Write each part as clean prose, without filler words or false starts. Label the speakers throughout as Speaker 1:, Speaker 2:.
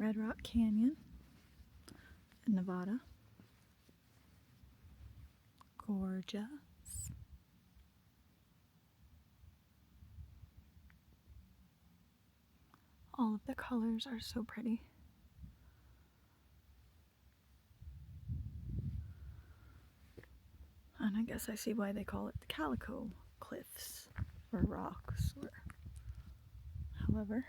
Speaker 1: Red Rock Canyon in Nevada. Gorgeous. All of the colors are so pretty. And I guess I see why they call it the Calico Cliffs, or rocks, or however.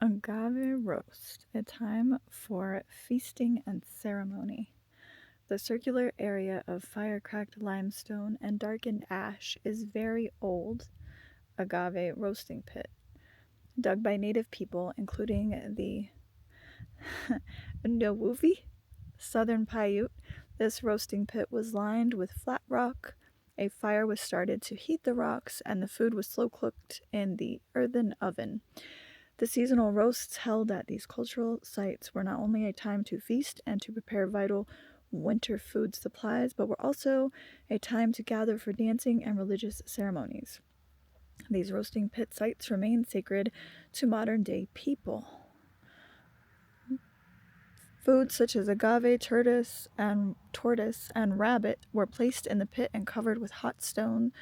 Speaker 1: Agave roast, a time for feasting and ceremony. The circular area of fire-cracked limestone and darkened ash is very old agave roasting pit, dug by native people, including the Ndewuvi, Southern Paiute. This roasting pit was lined with flat rock. A fire was started to heat the rocks, and the food was slow cooked in the earthen oven. The seasonal roasts held at these cultural sites were not only a time to feast and to prepare vital winter food supplies, but were also a time to gather for dancing and religious ceremonies. These roasting pit sites remain sacred to modern-day people. Foods such as agave, tortoise, and rabbit were placed in the pit and covered with hot stone,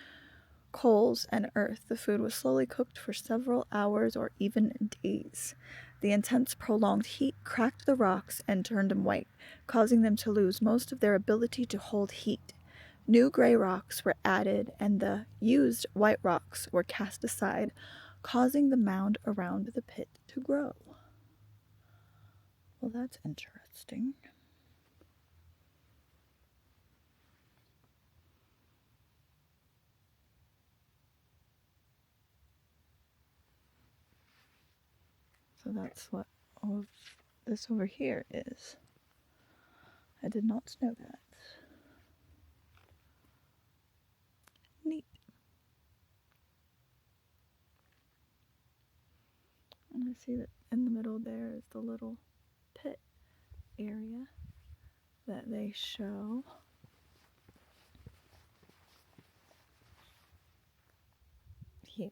Speaker 1: coals, and earth. The food was slowly cooked for several hours or even days. The intense, prolonged heat cracked the rocks and turned them white, causing them to lose most of their ability to hold heat. New gray rocks were added, and the used white rocks were cast aside, causing the mound around the pit to grow. Well, that's interesting. So that's what all of this over here is. I did not know that. Neat. And I see that in the middle there is the little pit area that they show. Here.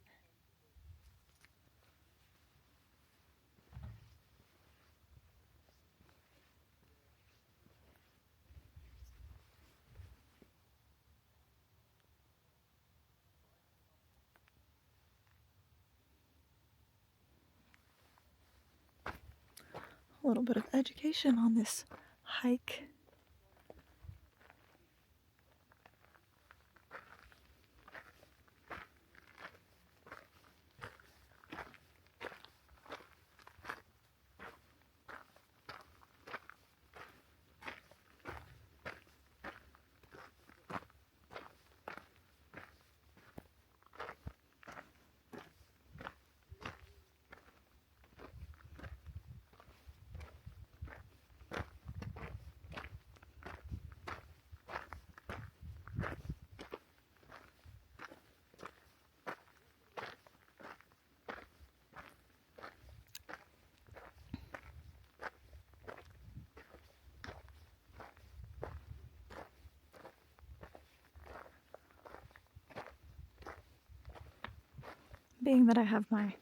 Speaker 1: A little bit of education on this hike. being that I have my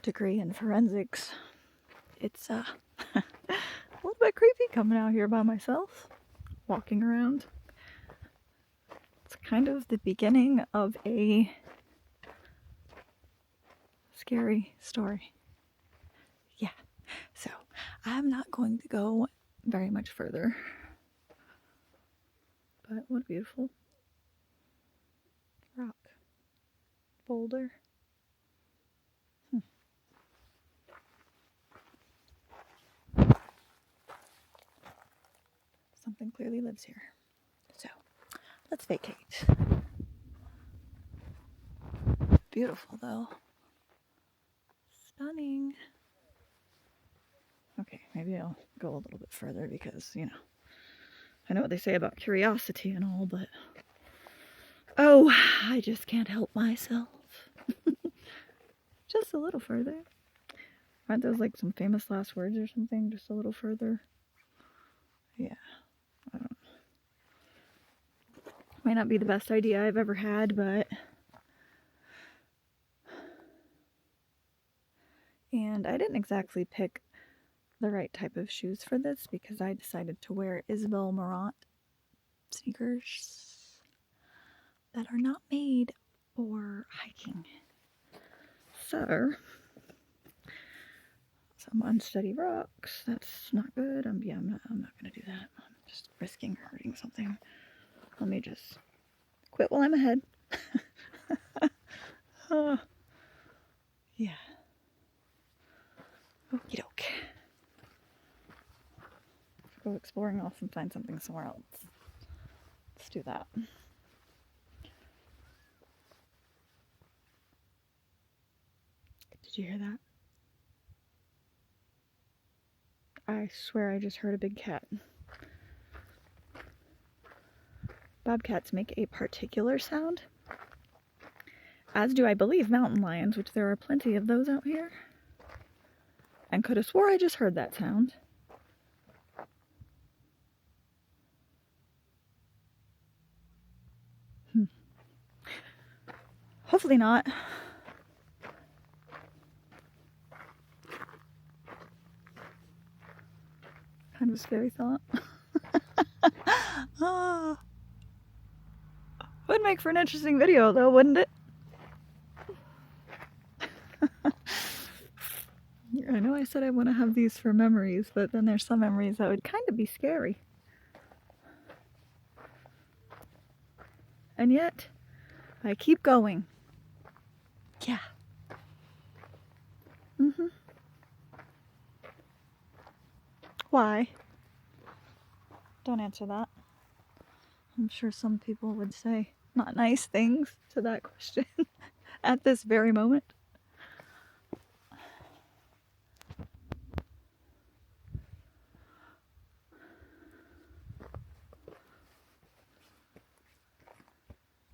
Speaker 1: degree in forensics, it's a little bit creepy coming out here by myself, walking around. It's kind of the beginning of a scary story. Yeah, so I'm not going to go very much further. But what a beautiful rock. Boulder. Something clearly lives here. So, let's vacate. Beautiful though. Stunning. Okay, maybe I'll go a little bit further because, you know, I know what they say about curiosity and all, but oh, I just can't help myself. Just a little further. Aren't those like some famous last words or something? Just a little further. Yeah. I don't know. Might not be the best idea I've ever had, but... And I didn't exactly pick the right type of shoes for this because I decided to wear Isabel Marant sneakers that are not made for hiking. So, some unsteady rocks. That's not good. I'm not gonna do that. I'm just risking hurting something. Let me just quit while I'm ahead. Yeah. Okie doke. Go exploring off and find something somewhere else. Let's do that. Did you hear that? I swear I just heard a big cat. Bobcats make a particular sound, as do I believe mountain lions, which there are plenty of those out here. And could have swore I just heard that sound. Hopefully not. Kind of a scary thought. Would make for an interesting video though, wouldn't it? I know I said I want to have these for memories, but then there's some memories that would kind of be scary. And yet, I keep going. Yeah. Why? Don't answer that. I'm sure some people would say not nice things to that question at this very moment.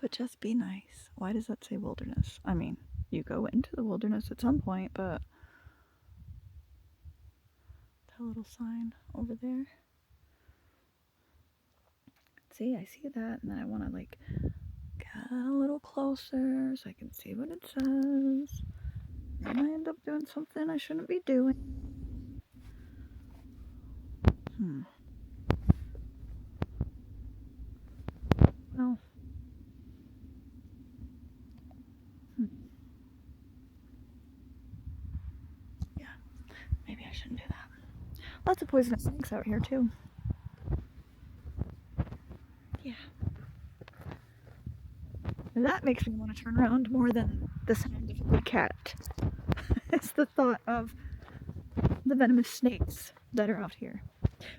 Speaker 1: But just be nice. Why does that say wilderness? I mean, you go into the wilderness at some point, but that little sign over there. See, I see that, and then I want to like get a little closer so I can see what it says. And I end up doing something I shouldn't be doing. Well. Yeah, maybe I shouldn't do that. Lots of poisonous snakes out here too. Yeah. That makes me want to turn around more than the sound of a big cat. It's the thought of the venomous snakes that are out here,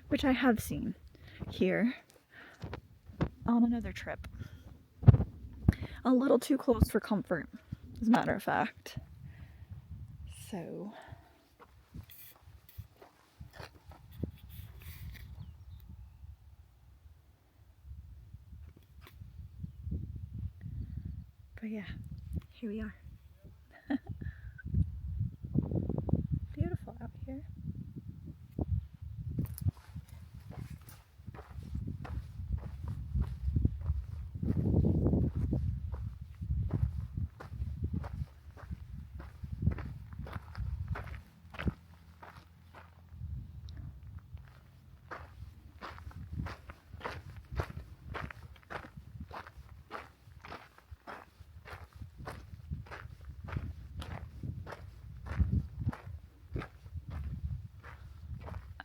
Speaker 1: which I have seen here on another trip. A little too close for comfort, as a matter of fact. So... But yeah, here we are. Beautiful out here.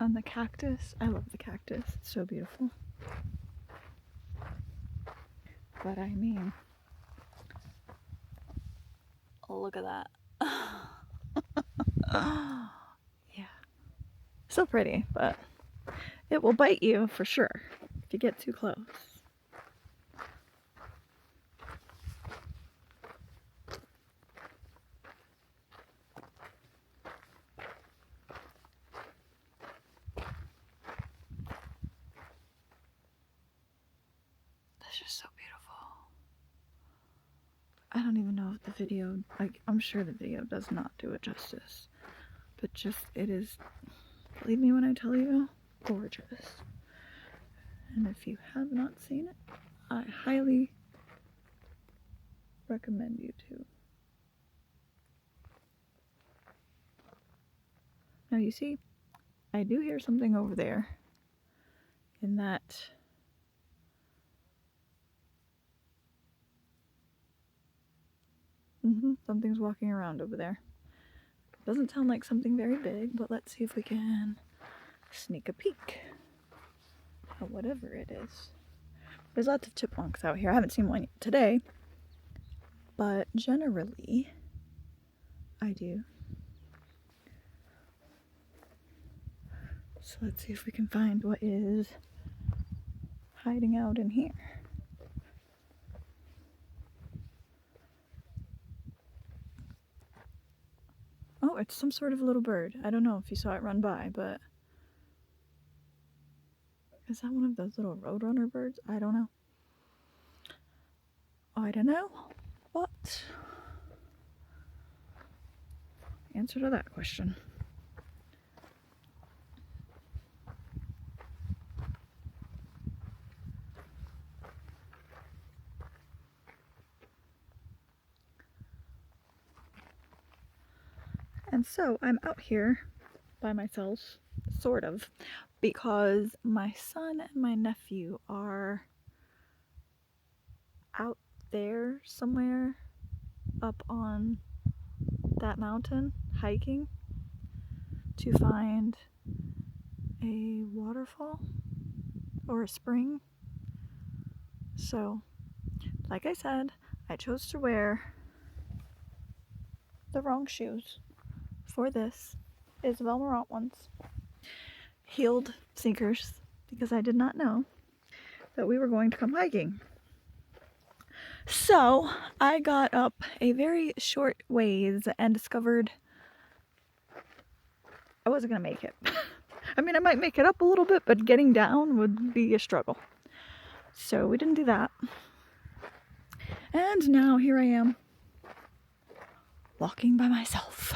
Speaker 1: And the cactus, I love the cactus, it's so beautiful. But I mean, look at that. Yeah. So pretty, but it will bite you for sure if you get too close. That's just so beautiful. I don't even know if the video, like, I'm sure the video does not do it justice, but just, it is, believe me when I tell you, gorgeous. And if you have not seen it, I highly recommend you to. Now you see, I do hear something over there in that something's walking around over there. Doesn't sound like something very big, but let's see if we can sneak a peek at whatever it is. There's lots of chipmunks out here. I haven't seen one yet today, but generally I do. So let's see if we can find what is hiding out in here. Oh, it's some sort of little bird. I don't know if you saw it run by, but is that one of those little roadrunner birds? I don't know. I don't know, but answer to that question. And so I'm out here by myself, sort of, because my son and my nephew are out there somewhere up on that mountain hiking to find a waterfall or a spring. So, like I said, I chose to wear the wrong shoes for this. Isabel Marant ones. Heeled sneakers, because I did not know that we were going to come hiking. So I got up a very short ways and discovered I wasn't gonna make it. I mean, I might make it up a little bit, but getting down would be a struggle. So we didn't do that. And now here I am, walking by myself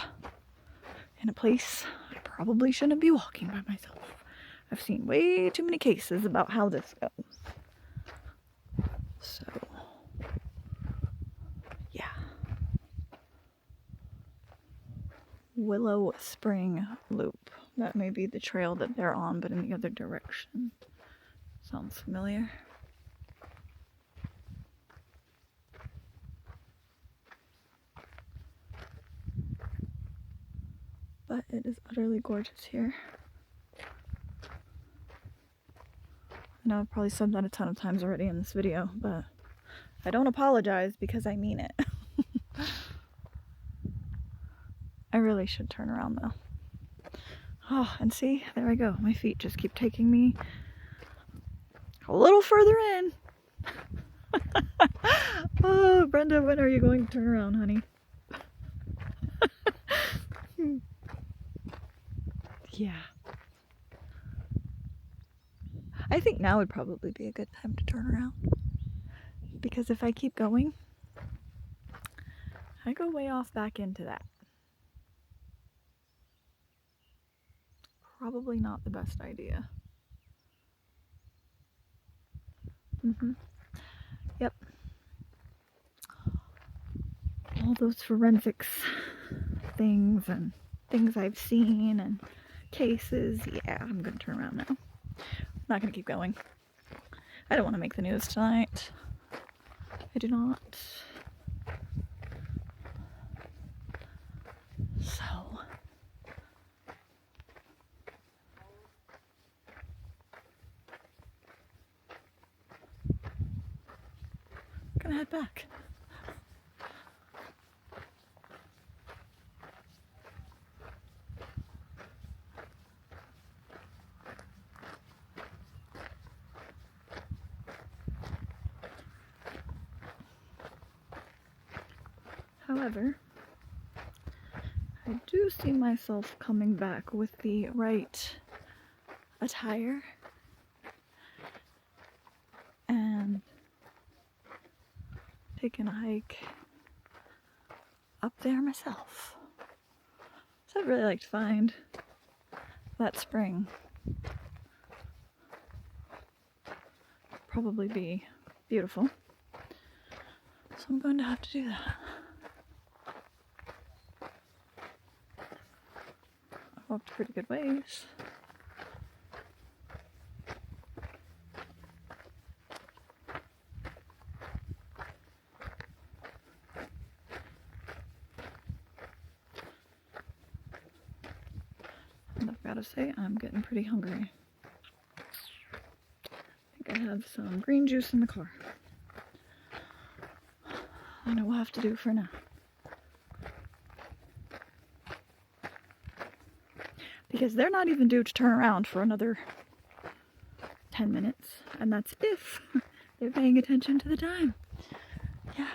Speaker 1: in a place I probably shouldn't be walking by myself. I've seen way too many cases about how this goes. So, yeah. Willow Spring Loop. That may be the trail that they're on, but in the other direction. Sounds familiar. But it is utterly gorgeous here. I know I've probably said that a ton of times already in this video, but I don't apologize because I mean it. I really should turn around though. Oh, and see, there I go. My feet just keep taking me a little further in. Oh, Brenda, when are you going to turn around, honey? Yeah. I think now would probably be a good time to turn around. Because if I keep going, I go way off back into that. Probably not the best idea. Yep. All those forensics things and things I've seen and cases. Yeah, I'm gonna turn around now. I'm not gonna keep going. I don't want to make the news tonight. I do not. So, back. However, I do see myself coming back with the right attire and taking a hike up there myself. So I'd really like to find that spring. Probably be beautiful. So I'm going to have to do that. I've walked a pretty good ways. And I've got to say, I'm getting pretty hungry. I think I have some green juice in the car. I know we'll have to do for now. Because they're not even due to turn around for another 10 minutes. And that's if they're paying attention to the time. Yeah.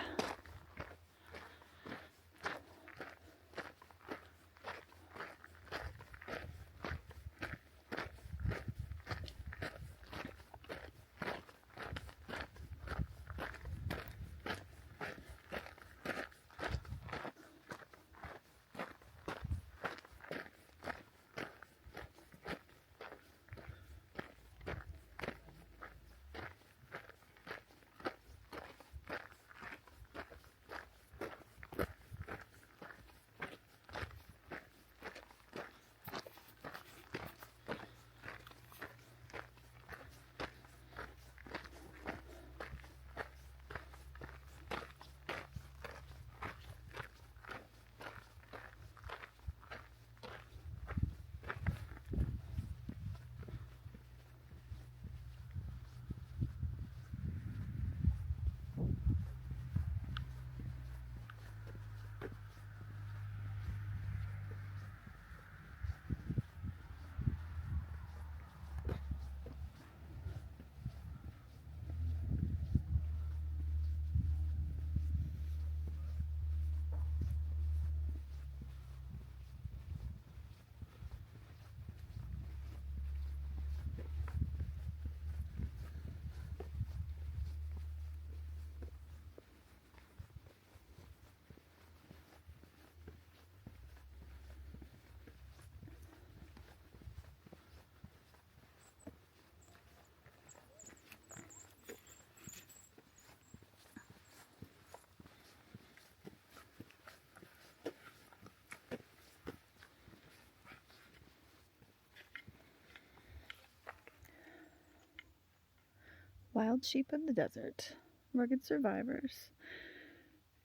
Speaker 1: Wild sheep of the desert, rugged survivors.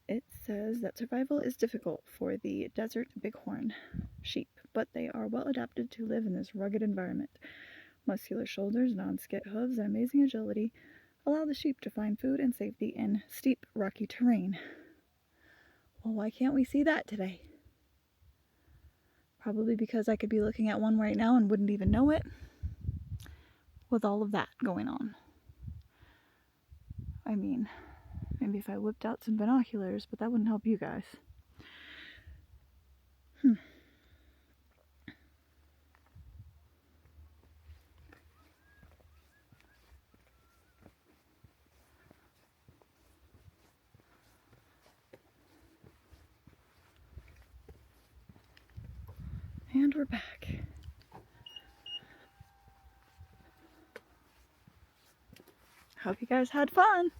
Speaker 1: It says that survival is difficult for the desert bighorn sheep, but they are well adapted to live in this rugged environment. Muscular shoulders, non-skid hooves, and amazing agility allow the sheep to find food and safety in steep, rocky terrain. Well, why can't we see that today? Probably because I could be looking at one right now and wouldn't even know it, with all of that going on. I mean, maybe if I whipped out some binoculars, but that wouldn't help you guys. And we're back. Hope you guys had fun.